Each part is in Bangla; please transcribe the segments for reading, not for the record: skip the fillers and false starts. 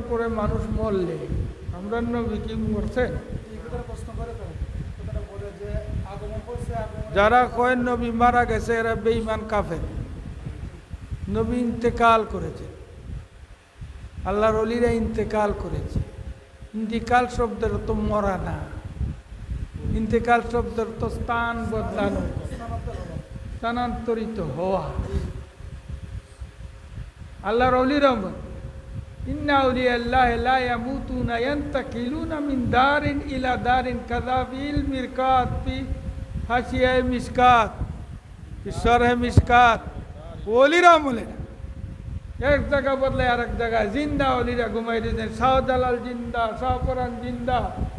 পরে মানুষ মরলে আমরা নবী কি মরছেন? যারা কয় নবী মারা গেছে এরা বেঈমান কাফের। নবী ইন্তেকাল করেছে, আল্লাহর ওলিরা ইন্তেকাল করেছে। ইন্তেকাল শব্দের তো মরা না, ইন্তেকাল শব্দের তো স্থান বদলানো, স্থানান্তরিত হওয়া। আল্লাহর ওলিরা ইন্না আউলিয়াল্লাহি লা ইয়ামুতুনা ইয়ান্তাকিলুনা মিন দারিন ইলা দারিন কাযাবিল মিরকাত ফি হাশিয়ায়ে মিশকাত ফি শরহে মিশকাত। ওলিরা বলে এক জায়গা বদলে আর এক জায়গায় জিন্দা ওলিরা ঘুমাই দিয়েছেন। শাহজালাল জিন্দা, শাহপরান জিন্দা,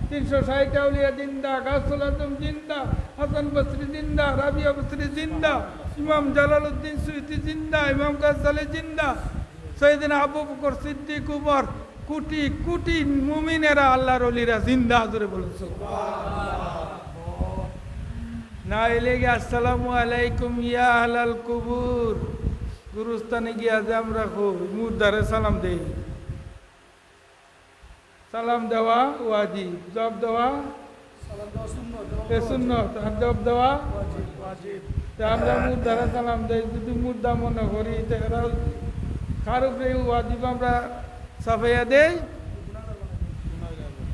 360 আউলিয়া জিন্দা, গাউসুল আজম জিন্দা, হাসান বসরি জিন্দা, রাবিয়া বসরি জিন্দা, ইমাম জালালউদ্দিন সুয়ুতি জিন্দা, ইমাম গাজ্জালি জিন্দা, সাইয়েদনা আবু বকর সিদ্দিক, উমর, কোটি কোটি মুমিনেরা আল্লাহর ওলিরা জিন্দা। জোরে বলুন সুবহানাল্লাহ। না এলে গিয়ে আসসালামু আলাইকুম ইয়া আহলাল কুবুর, গুরুস্থানে গিয়া যে আমরা মুর্দারে সালাম দেই। সালাম দেওয়া ওয়াজিব, জবাব দেওয়া সুন্নত, আর জবাব দেওয়া ওয়াজিব। আমরা মুর্দারে সালাম দেই, যদি মুর্দা মনে করি কারো ওয়াজিব আমরা সাফাইয়া দেই,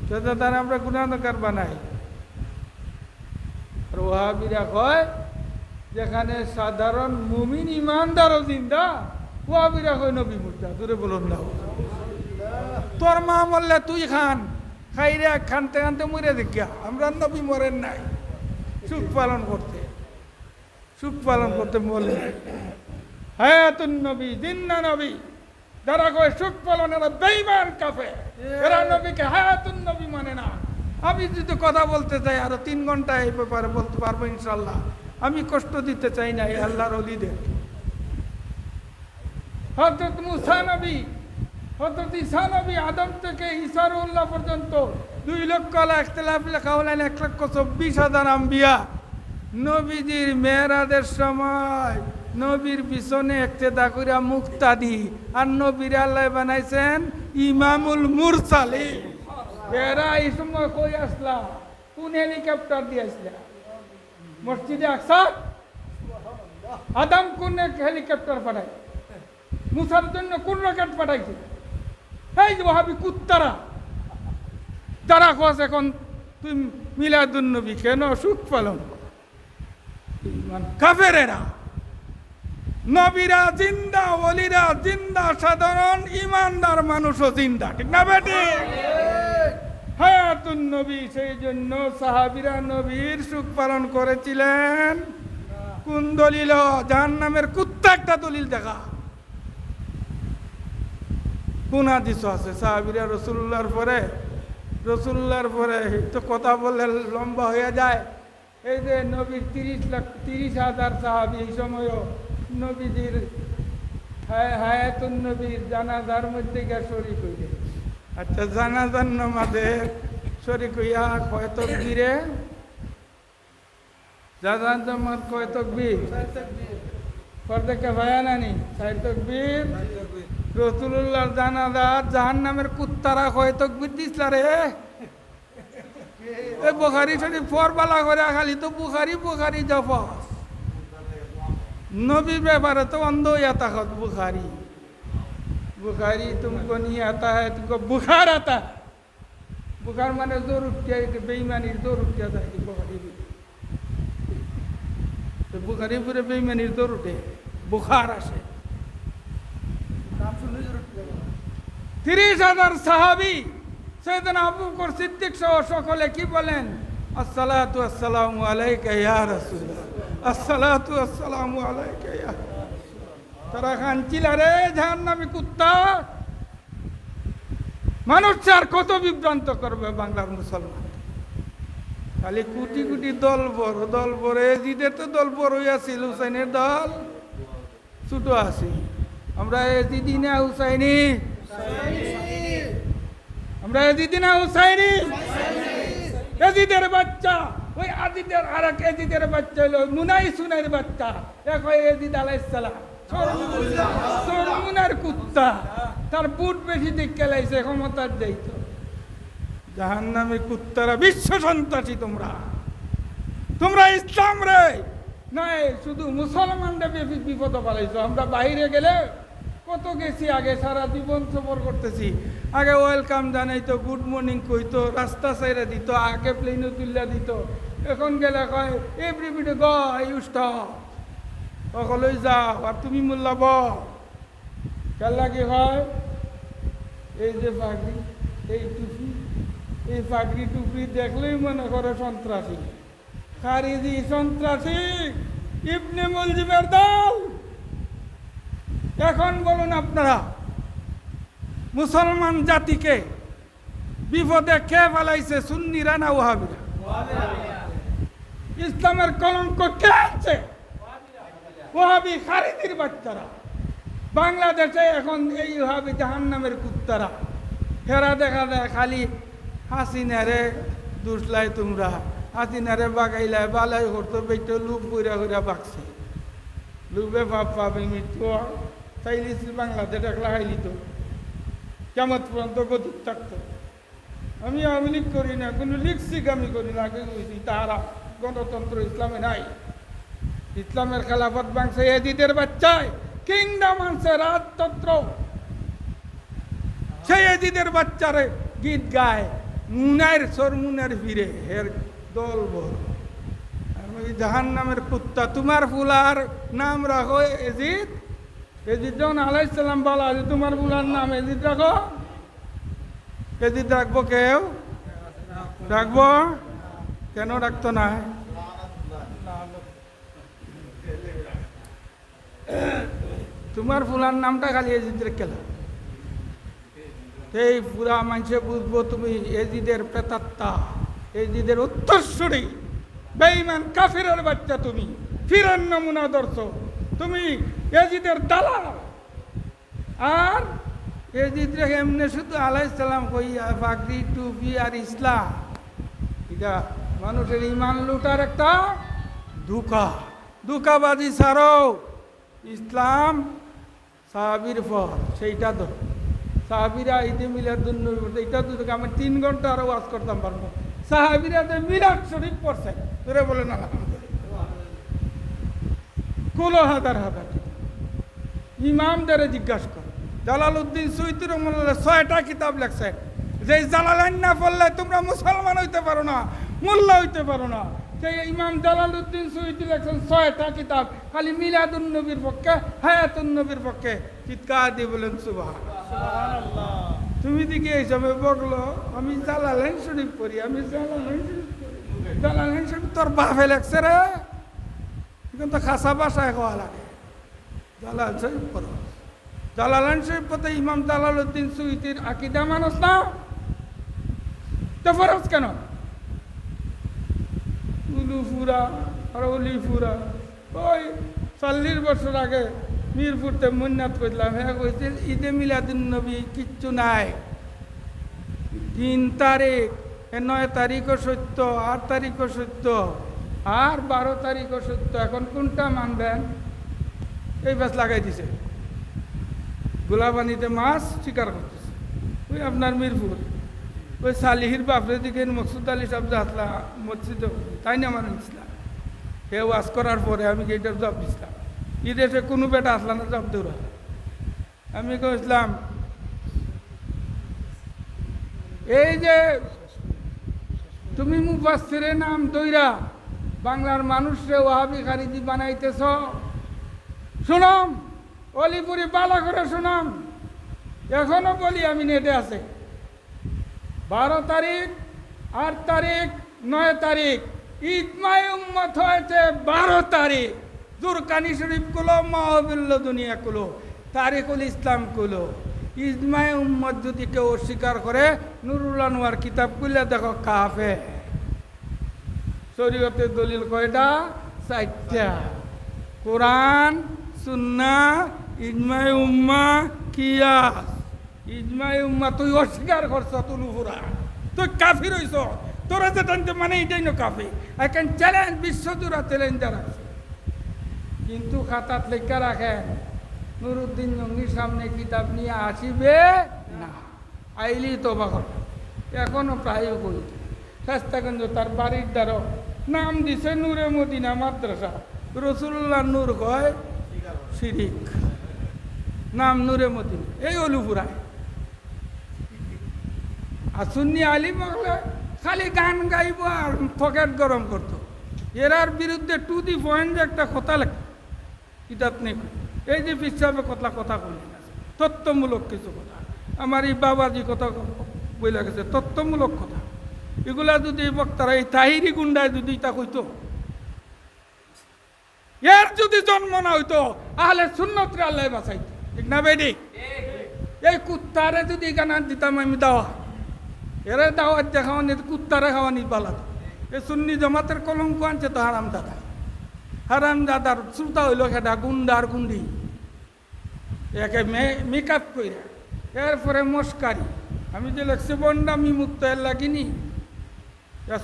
সেটা তারা আমরা গুনাহগার বানাই। আর ওয়াহাবিরা কয় যেখানে সাধারণ মুমিন ইমানদারও জিন্দা, ওয়াহাবিরা কয় নবী মুর্দা। দূরে বলুন না, তোর মা মরলে তুই খান, খাইরে খানতে খানতে মরে দেখিয়া। আমরা নবী মরেন নাই, সুখ পালন করতে মরলেন। হায়াতুন নবী, জিন্দা নবী। যারা কয় সুখ পালন এরা বেঈমান কাফের, এরা নবীকে হায়াতুন নবী মানে না। আমি যদি কথা বলতে চাই আরো 3 ঘন্টা এই ব্যাপারে বলতে পারবো ইনশাল্লাহ। আমি কষ্ট দিতে চাই না এই আল্লাহর ওলিদের। হযরত মুসা নবী, হযরত ঈসা নবী, আদম থেকে ঈসা রুহুল্লাহ পর্যন্ত 2 লক্ষ ইখতিলাফ লেখা হলেন 1,24,000 আম্বিয়া। নবীজির মেরাজের সময় নবীর পিছনে ইক্তেদা করিয়া মুক্তাদি, আর নবীর আল্লাহ বানাইছেন ইমামুল মুরসালিন। এরা এই সময় কই আসলা? কোন হেলিকপ্টার দিয়ে আসলা? মসজিদে আকসা? আদম কোন হেলিকপ্টার পাঠায়? মুসার জন্য কোন রকেট পাঠাইছে? এই যে ওয়াহাবি কুত্তারা যারা কস এখন তুই মিলাদুন নবী কেন সুখ পালন কাফেরেরা। নবীরা জিন্দা, ওলিরা জিন্দা, সাধারণ ইমানদার মানুষও জিন্দা, ঠিক না বেটি? হায়াতুন নবী। সেই জন্য সাহাবীরা নবীর সুখ পালন করেছিলেন। কোন দলিল? জাহান্নামের কুত্তা একটা দলিল দেখা। কোন হাদিস আছে? সাহাবীরা রাসূলুল্লাহর পরে তো কথা বললে লম্বা হয়ে যায়। এই যে নবীর 30,000 সাহাবী এই সময়ও নবীজির হায়াতুন নবীর জানাজার মধ্যে গিয়ে শরীক হইলে। আচ্ছা, জানাজার নামাজে শরীক হইয়া কয় তাকবীরে? জানাজার নামাজ কয় তাকবীর? ফরজে কিফায়া নানি 4 তাকবীর। রাসূলুল্লাহর জানাজাত জাহান্নামের কুত্তারা কয় তাকবীর দিছলা রে? এই বুখারী শরীফ পড়বালা করে খালি তো বুখারী জফস। नबी ব্যাপারে तो अंधो आता है। बुखारी तुमको नहीं आता है, तुमको बुखार आता है। बुखार माने जोर उठ गया, बेईमानी जोर उठ गया था बुखारी भी। तो बुखारी पूरे बेईमानी जोर उठे, बुखार आसे। 30,000 সাহাবী সৈয়দনা আবু বকর সিদ্দিক সহ সকলে কি বলেন? আসসালাতু আসসালামু আলাইকা ইয়া রাসূলুল্লাহ, আসসালাতু আসসালামু আলাইকা ইয়া। তারা কাঁদছিল রে জাহান্নামী কুত্তা। মানুষ আর কত বিভ্রান্ত করবে বাংলার মুসলমান? খালি কোটি কোটি দল বড় এজিদের তো দল বড় হইয়াছিল, হুসাইনের দল ছোট আছে। আমরা এজিদি না হুসাইনি? আমরা এজিদি না হুসাইনি? এজিদের বাচ্চা, ওই আজিদের আর এক এজিদের বাচ্চা হলো মুনাই সুনাইর বাচ্চা। এক হয় এজিদ আলাইহিস সালাম, সরমুনার কুত্তা। তার বুট বেশি দিক খেলাইছে ক্ষমতার যাইত। জাহান্নামী কুত্তারা, বিশ্ব সন্ত্রাসী তোমরা, তোমরা ইসলাম রে নাই শুধু মুসলমানরা বিপদ পালাইছো। আমরা বাইরে গেলে কত গেছি, আগে সারা জীবন সফর করতেছি, আগে ওয়েলকাম জানাইতো, গুড মর্নিং কইতো, রাস্তা সাইরা দিত, আগে প্লেনও তুল্লা দিত। এখন গেলে কয় এভরিবডি গো ইউ স্টপ, সকলেই যাও আর তুমি মোল্লাব। কেলা কি হয়, এই যে পাগড়ি, এই টুপি, এই পাগড়ি টুপি দেখলেই মনে করে সন্ত্রাসী, খারিজি সন্ত্রাসী, ইবনে মুলজিমের দল। এখন বলুন আপনারা, মুসলমান জাতিকে বিপদে কে ফেলাইছে? সুন্নিরা না ওয়াহাবিরা? ইসলামের কলঙ্ক কে আছে? ওয়াহাবি খারিজির বাচ্চারা। বাংলাদেশে এখন এই ওয়াহাবি জাহান্নামের কুত্তারা, হেরা দেখা যায় খালি হাসিনারে দুসলাই, তোমরা হাসিনারে বাগাইলাই, বালাই করতো, বেটো লুপ কইরা কইরা বাকছে, লুবে ভাব পাবে মৃত্যু চাইলিস বাংলাদেশ একলা খাইলি তো কেমন পর্যন্ত গতিক থাকতো। আমি আওয়ামী লীগ করি না, কোনো লীগ শিখ আমি করি না, আগে কইছি তাহারা গণতন্ত্র ইসলামে নাই। ইসলামের খেলাফত বাংছে এজিদের বাচ্চায়, কিংডম আনছে রাজতন্ত্র, সেই এজিদের বাচ্চারে গীত গায়, মুনার সরমুনের ফিরে হের দল বল। জাহান্নামের কুত্তা, তোমার ফুলার নাম রাখো এজিদ। এজিদ যখন আলাইহিস সালাম বলা যে তোমার ফুলার নাম এজিদ রাখো, এজিদ রাখবো? কেউ রাখবো? কেন রাখতো না? তোমার ফুলার নামটা খালি এজিদ রেখেলা, এই পুরা মানুষে বুঝবো তুমি এজিদের প্রেতাত্মা, এজিদের উত্তরসূরি, বেঈমান কাফিরের বাচ্চা, তুমি ফিরের নমুনা দর্শ, তুমি এজিদের দালাল। আর এজিদ রেখে এমনি শুধু আলাইহিস সালাম কইয়া পাগড়ি টুপি আর ইসলাম, এটা মানুষের ইমান লুটার একটা ধোঁকা, ধোঁকাবাজি ছাড়ো। ইসলাম সাহাবীর পর সেইটা তো সাহাবীরা ঈদে মিলাদুন্নবী, এটা তো আমি 3 ঘন্টা আরো ওয়াজ করতাম পারবো। সাহাবীরা যে মিলাদ শরীফ পড়ছে, তোরে বলেন আলহামদুলিল্লাহ, কুলো হাজার হাজার। ইমামদারে জিজ্ঞাসা কর, জালালউদ্দিন সুয়ুতী রহমাতুল্লাহ 6টা কিতাব লেখছেন, যে জালালাইন না পড়লে তোমরা মুসলমান হইতে পারো না, মোল্লা হইতে পারো না। সেই ইমাম জালালউদ্দিন সুয়ুতী লেখছেন 6টা কিতাব, খালি মিলাদুন নবীর পক্ষে, হায়াতুন নবীর পক্ষে। চিৎকার দিয়ে বলেন সুবহানাল্লাহ। তুমি দিকে এই সময় বললো আমি জালালাইন শরীফ পড়ি, আমি জালালাইন শরীফ পড়ি। জালালাইন শরীফ তোর বাপে লেখছে রে, কিন্তু খাসা ভাষায় হওয়া লাগে। জালাল শরীফ পড়ো, জালালাইন শরীফ পড়তে ইমাম জালালউদ্দিন সুয়ুতীর আকীদা মানুষ না তো ফরজ কেন? উলুফুরা আর অলিফুরা, ওই 40 বছর আগে মিরপুরতে মুন্নাত করলাম, হ্যাঁ কইছে ঈদে মিলাদুন্নবী কিচ্ছু নাই। 3 তারিখ, 9 তারিখও সত্য, 8 তারিখও সত্য, আর 12 তারিখও সত্য। এখন কোনটা মানবেন? এই বাস লাগাই দিছে, গোলাপানিতে মাছ শিকার করতেছে। ওই আপনার মিরপুর, ওই সালিহির বাপরে দিকে মকসুদ আলী সাহেব যাতলা মসজিদে, তাই না আমার ইসলাম। হে ওয়াজ করার পরে আমি এইটার জব দিছিলাম, ঈদেশে কোনো বেটা আসলাম না জব দেওয়া। আমি কইছিলাম এই যে তুমি মুফাসসিরের নাম দইরা বাংলার মানুষরে ওয়াহাবি খারিজি বানাইতেছ, শুনম অলিপুরি বালা করে শুনম, এখনো বলি আমি নেটে আছে। 12 তারিখ, 8 তারিখ, 9 তারিখ ইজমায়ে উম্মত হয়েছে 12 তারিখ। জুরকানি শরীফ কুলো, মাহবুল্লাহ দুনিয়া কুলো, তারিকুল ইসলাম কুলো। ইজমায়ে উম্মত যদি কেউ অস্বীকার করে, নুরুল আনোয়ার কিতাব খুলে দেখো কাফের। শরীয়তের দলিল কয়টা? 4টা, কোরআন, সুন্নাহ, ইজমায়ে উম্মাহ, কিয়াস। ইজমায়ে উম্মাহ তুই অস্বীকার করছ, তুলুপুরা তুই কাফির হইছ, তোরা যে টানতে মানে এটাই না কাফির। আই ক্যান চ্যালেঞ্জ, বিশ্বজুড়া চ্যালেঞ্জার আছে। কিন্তু খাতাত লেখা রাখেন নুরুদ্দিন জঙ্গির সামনে কিতাব নিয়ে আসিবে না, আইলি তবা করবে। এখনো প্রায় করি শাস্তাগঞ্জ তার বাড়ির দ্বারও নাম দিছে নূরে মদিনা মাদ্রাসা, রসুল্লাহ নূর কয় শিরিক, নাম নূরে মদিনা, এই অলুপুরায়। আর সুন্নি আলিম হলে খালি গান গাইব আর পকেট গরম করতো। এরার বিরুদ্ধে টু দি পয়েন্ট একটা কথা লেখে কিতাব নেই। এই যে পিসাবে কথা বলি তত্ত্বমূলক কিছু কথা, আমার এই বাবাজি কথা বইলা গেছে তত্ত্বমূলক কথা। এগুলা যদি বক্তারা এই তাহিরি গুন্ডায় যদি তা কইতো, এর যদি জন্ম না হইতো আহলে সুন্নতরে আল্লাহ বাঁচাইতো, ঠিক না বেডি? এই কুত্তারে যদি গানা দিতাম আমি দাওয়া, এরা দাওয়াত দেখাওয়ানি কুত্তারে খাওয়ানি পালাতো। এই সুন্নি জমাতের কলঙ্ক আনছে তো হারাম দাদা, হারাম দাদার শ্রোতা হইল সেটা গুন্ডার গুন্ডি, একে মেকআপ করে এরপরে মস্কারি। আমি যে লেখছি বন্ডামি মুক্ত এর লাগিনি,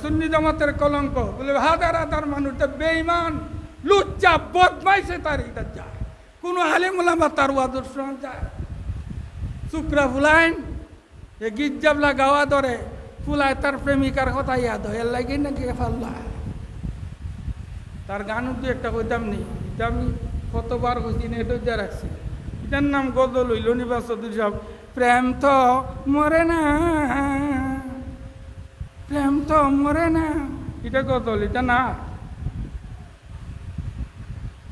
সুন্নি জমাতের কলঙ্ক বলে হাজার হাজার মানুষ বেঈমান লুচ্চা বদমাইছে তার এটা যায়, কোনো আলেমুলামা তার আদর্শ যায়। চুকরা ফুলাইন এ গীত জাবলা গাওয়া ধরে ফুলায় তার প্রেমিকার কথা ইয়াদ হয়, এর লাগে নাকি ফাল্লা তার গান দু একটা কইতাম নি, এটা আমি কতবার কইছি এটা যা রাখছি। এটার নাম গজল হইল নিবাস চৌধুরী সাহেব, প্রেম তো মরে না, প্রেম তো মরে না, এটা গজল, এটা না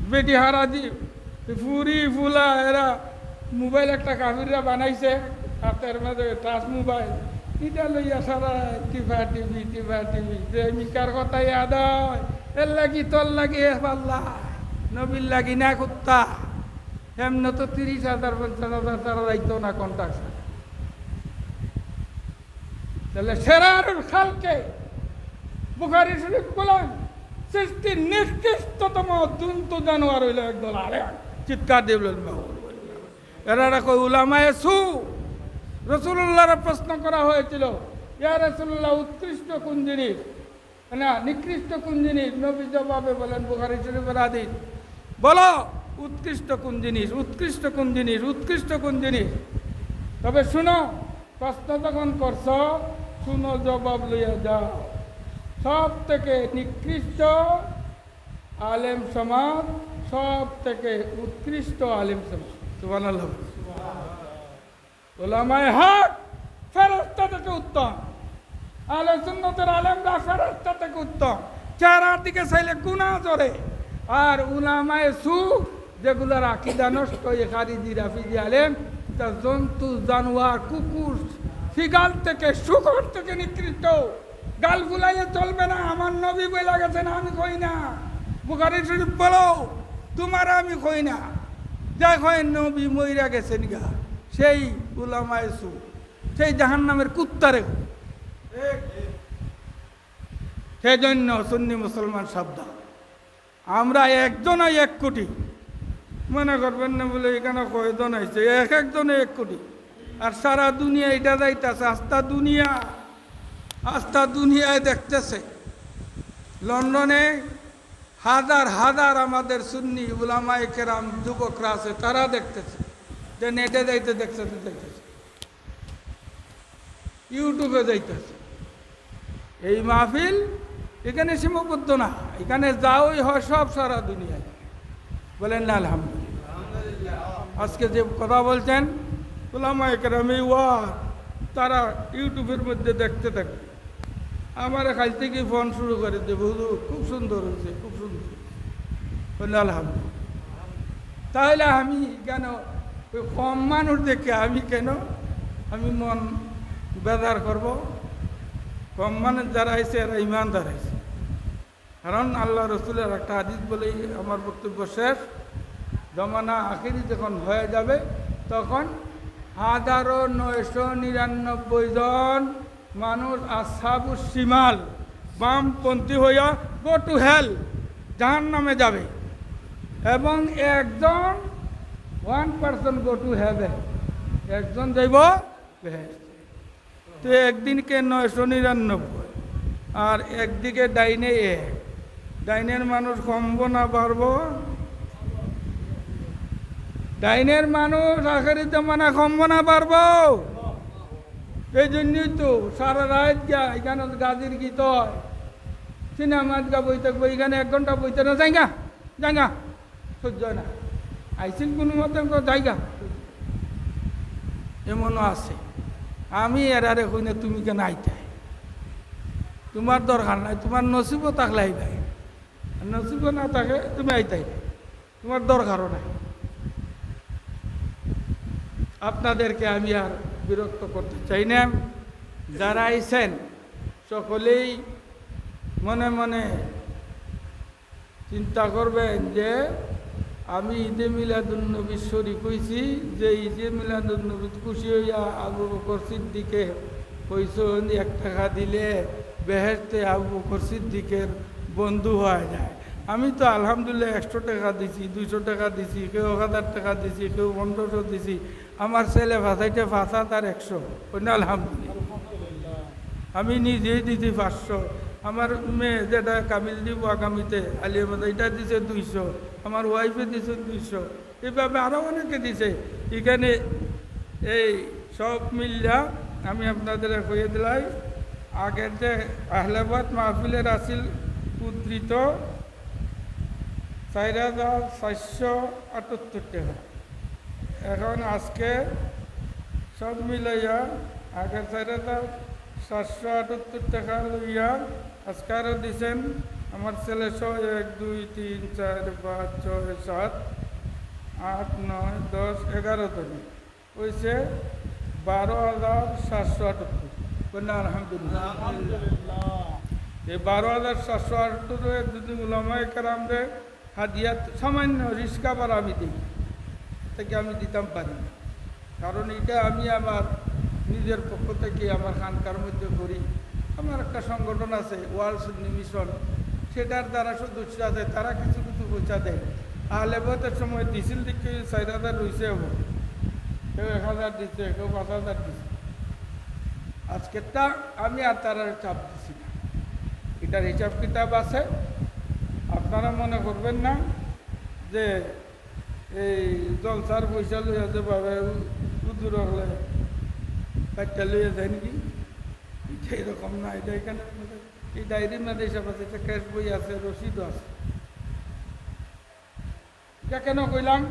বেটি হারা দি ফুরি ফুলা এরা মোবাইল একটা কাফিররা বানাইছে হাতের মাঝে টাচ মোবাইল, এটা লইয়া সারা টিভা টিভি প্রেমিকার কথা ইয়াদ হয়, এর লাগি তোর লাগি পাল্লা নবীর লাগি না কুত্তা। এমনি তো 30,000 50,000 তারা যাইতো না কন্ট্রাক্ট। তাহলে সেরারুল খালকে বুখারী শরীফ বলেন সৃষ্টির নিকৃষ্টতম জন্তু জানোয়ার হইল একদল আরে চিৎকার দিয়ে এরা কই উলামায়ে সু। রসুল্লাহর প্রশ্ন করা হয়েছিল, ইয়া রাসূলুল্লাহ উৎকৃষ্ট কোন জিনিস, না নিকৃষ্ট কোন জিনিস? নবী জবাবে বলেন বুখারী শরীফের হাদিস, বলো উৎকৃষ্ট কোন জিনিস, উৎকৃষ্ট কোন জিনিস, উৎকৃষ্ট কোন জিনিস। তবে শুনো, প্রশ্ন যখন করছ শুনো, জবাব লইয়া যাও। সব থেকে নিকৃষ্ট আলেম সমাজ, সব থেকে উৎকৃষ্ট আলেম সমাজ। সুবহানাল্লাহ। উলামায়ে হক ফেরেশতা থেকে উত্তম, আহলে সুন্নতের আলেমরা ফেরেশতা থেকে উত্তম। চেহারার দিকে চাইলে গুনাহ জড়ে। আর উলামায়ে সু যেগুলোর আকীদা নষ্ট, খারিজি রাফিজি আলেম, তা জন্তু জানোয়ার কুকুর শিগাল থেকে শুকর থেকে নিকৃষ্ট। গাল ফুলাইলে চলবে না, আমার নবী বইলা গেছে না, আমি কই না। বুখারী শরীফ বলো, তোমার আমি কই না, যা কয় নবী মইরা গেছেন গা, সেই উলামায়ে সু, সেই জাহান্নামের কুত্তারে। সেই জন্য সুন্নি মুসলমান সাবধান, আমরা একজন 1 কোটি মনে করবেন না বলে এখানে কয়জন হয়েছে, একজনে 1 কোটি। আর সারা দুনিয়া এটা যাইতেছে, আস্থা দুনিয়ায় দেখতেছে। লন্ডনে হাজার হাজার আমাদের সুন্নি উলামায়ে কেরাম যুবকরা আছে, তারা দেখতেছে, যে নেটে যাইতে দেখতেছে, ইউটিউবে যাইতেছে। এই মাহফিল এখানে সীমাবদ্ধ না, এখানে যাওই হয় সব সারা দুনিয়ায়। বলেন না আলহামদুলিল্লাহ। আজকে যে কথা বলছেন উলামায়ে কেরাম, এই ওয়াজ তারা ইউটিউবের মধ্যে দেখতে থাকে। আমার কাল থেকে ফোন শুরু করে দেব, হুজুর খুব সুন্দর হয়েছে, খুব সুন্দর। বললেন আলহামদুলিল্লাহ। তাহলে আমি কেন ওই কম মানুষ দেখে আমি মন বেজার করব? কম মানুষ যারা আইছে এরা ইমানদার আইছে। কারণ আল্লাহ রসুলের একটা হাদিস বলেই আমার বক্তব্য শেষ। জমানা আখিরি যখন হয়ে যাবে তখন 1999 জন মানুষ আসহাবুস শিমাল বামপন্থী হইয়া গো টু হেল, জাহান্নামে যাবে, এবং 1% গো টু হেভেন, একজন যাইব বেহেশতে। তো একদিনকে 999, আর একদিকে ডাইনে 1, ডাইনের মানুষ কমবো না বাড়বো? ডাইনের মানুষ আখেরি জমানা কমব না পারবো। এই জন্যই তো সারা রাত গা এখানে গাজির গীত হয়, সিনেমাত গা বই থাকবো, এখানে 1 ঘন্টা বইতে না জায়গা জায়গা সহ্য না, আইসিন কোনো মতে জায়গা এমনও আছে। আমি এরারে কই না তুমি কেন আইতে, তোমার দরকার নাই, তোমার নসিবও থাকলে আইবাই, নসিবও না থাকে তুমি আইতাই, তোমার দরকারও নাই। আপনাদেরকে আমি আর বিরক্ত করতে চাই না। যারা আইছেন সকলেই মনে মনে চিন্তা করবেন যে আমি ঈদে মিলাদুন্নবী শরীক হইছি, যে ঈদে মিলাদুন্নবী খুশি হইয়া আবু বকর সিদ্দিকে কইছেন 1 টাকা দিলে বেহেশতে আবু বকর সিদ্দিকের বন্ধু হয়ে যায়। আমি তো আলহামদুলিল্লাহ 100 টাকা দিছি, 200 টাকা দিছি, কেউ 1000 টাকা দিছি, কেউ 1500 দিছি। আমার ছেলে ভাষাইতে 5,100 না আলহামদুলিল্লাহ। আমি নিজেই দিছি 500। আমার মেয়ে যেটা কামিল দিব আগামীতে আলিয়াবাদ, এটা দিছে 200। আমার ওয়াইফে দিছে 200। এইভাবে আরও অনেকে দিছে। এখানে এই সব মিল্লা আমি আপনাদের কইয়ে দিলাই, আগের যে আহলাবাদ মাহফিলের আসিল উদ্ধৃত 4,478 টাকা, এখন আজকে সব মিলাইয়া আগের 4,478 টাকা লইয়া আজকে আরও দিছেন আমার ছেলে 1 2 3 4 5 6 7 8 9 10 11 তনি হয়েছে 12,778। আলহামদুলিল্লাহ। এই 12,778 যদি উলামায়ে কেরামরে হাদিয়াত সামান্য রিস্কা বার আমি দিই, থেকে আমি দিতাম পারি, কারণ এটা আমি আমার নিজের পক্ষ থেকে আমার খানকার মধ্যে করি। আমার একটা সংগঠন আছে ওয়ার্ল্ড সুন্নি মিশন, সেটার দ্বারা সদস্য আছে, তারা কিছু কিছু পয়সা দেয়। আহলেবাদের সময় দিছিল দিকে 4,000 রয়েছে, হবো কেউ 1,000 দিচ্ছে, কেউ 5,000 দিচ্ছে। আজকেরটা আমি আর তারা চাপ দিছি না, এটার হিসাব কিতাব আছে। আপনারা মনে করবেন না যে এই জলসার পয়সা লইয়া যেভাবে উদুর হলে কাটটা লইয়া যায় নাকি, এটা এরকম না। এটা এখানে এই ডায়েরির মধ্যে হিসাব আছে, এটা ক্যাশ বই আছে, রসিদও আছে। এটা কেন কইলাম,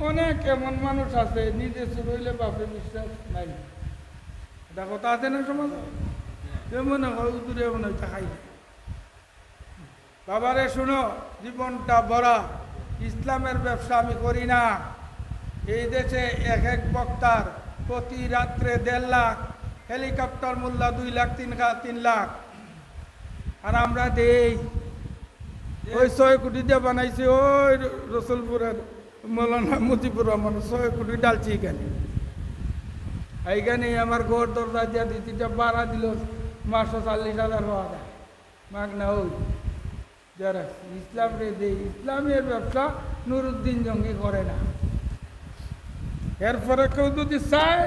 অনেক এমন মানুষ আছে নিজে চুরইলে বাপে বিশ্বাস নাই। এটা কথা আছে না সমাজ, মনে হয় উদুরে মনে হয় খাই। বাবারে শুনো, জীবনটা ভরা, ইসলামের ব্যবসা আমি করি না। এই দেশে এক এক বক্তার প্রতি রাত্রে 1.5 লাখ, হেলিকপ্টার মূল্য 2 লাখ 3 লাখ, আর আমরা দেই ওই 6 কোটি দিয়ে বানাইছি ওই রসুলপুরের মৌলানা মজিবুর রহমান 6 কোটি ডালছি এখানে। এইখানে আমার ঘর দরজা দিয়া দিতিটা ভাড়া দিল মাসও 40,000 পাওয়া যায় মাগনা। ওই যারা ইসলাম রে দেয়, ইসলামের ব্যবসা নুরুদ্দিন জঙ্গি করে না। এরপরে কেউ যদি চায়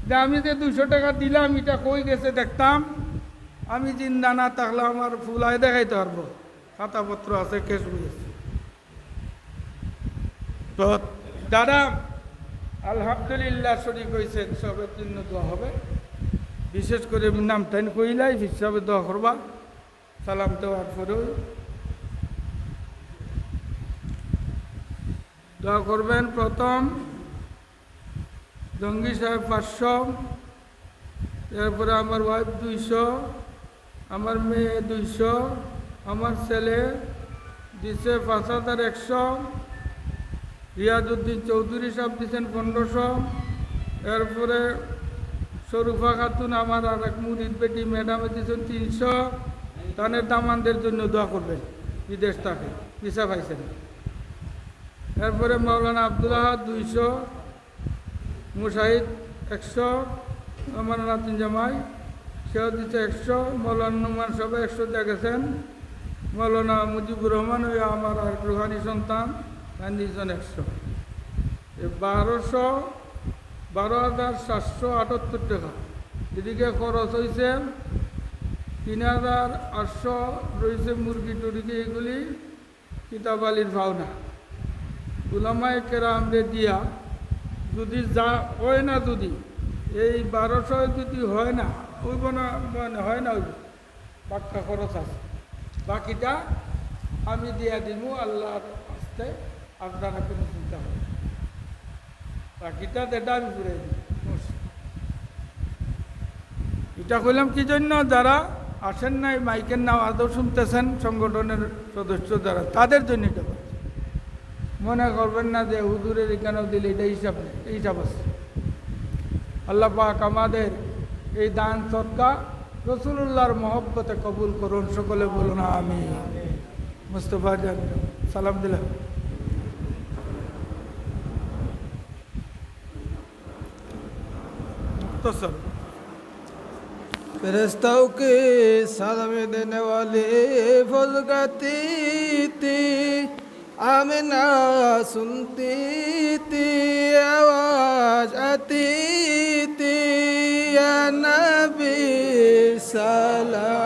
যে আমি যে 200 টাকা দিলাম এটা কই গেছে দেখতাম, আমি জিন্দা না থাকলে আমার ফুলায় দেখাইতে পারবো, খাতাপত্র আছে, কেস বুঝেছে। তো যারা আলহামদুলিল্লাহ শরীক হয়েছেন সবের জন্য দোয়া হবে। বিশেষ করে নামটাইন কইলাই হিসাবে দোয়া করবা, সালাম দেওয়ার পরেও দোয়া করবেন। প্রথম জঙ্গি সাহেব 500, এরপরে আমার ওয়াইফ 200, আমার মেয়ে 200, আমার ছেলে দিছে 5,100, রিয়াজউদ্দিন চৌধুরী সাহেব দিচ্ছেন 1500, এরপরে শরুফা খাতুন আমার আর এক মুরিদ বেটি ম্যাডামে দিচ্ছেন 300। তাদের দামানদের জন্য দোয়া করবেন, বিদেশ থাকে ভিসা পাইছেন। এরপরে মাওলানা আব্দুল্লাহ 200, মুশাহিদ 100, আমার নাতিন জামাই সেও দিচ্ছে 100, মৌলানা নুমান সব 100 দিয়ে গেছেন। মৌলানা মুজিবুর রহমান ওই আমার আর রুহানি সন্তান দিয়েছেন 100। 12,778 টাকা। এদিকে খরচ হয়েছে 3,800 রয়েছে মুরগি টুরগি, এগুলি কিতাব আলীর ভাওনা। উলামায়ে কেরামরে দিয়া যদি যা হয় না, যদি এই 1200 যদি হয় না, ওই মানে হয় না, ওই পাক্কা খরচ আছে, বাকিটা আমি দিয়া দিব আল্লাহর আস্তে, আপনারা কোনো চিন্তা হবে, বাকিটা যেটা আমি ঘুরে দিব। এটা কইলাম কি জন্য, যারা আসেন নাই মাইকের নাম আদৌ শুনতেছেন, সংগঠনের সদস্য যারা, তাদের জন্য এটা বলছি। মনে করবেন না যে হুজুরের এখানেও দিলে এটা হিসাব নেই, এই হিসাব আছে। আল্লাহ পাক আমাদের এই দান সদকা রসুল্লাহর মহব্বতে কবুল করুন, সকলে বলুন আমিন। মুস্তফা জান সালাম দিলাম। तो सर फरिश्तों के सलाम देने वाले फुज़गाती थी, आमिना सुनती थी, आवाज आती थी, या नबी सलाम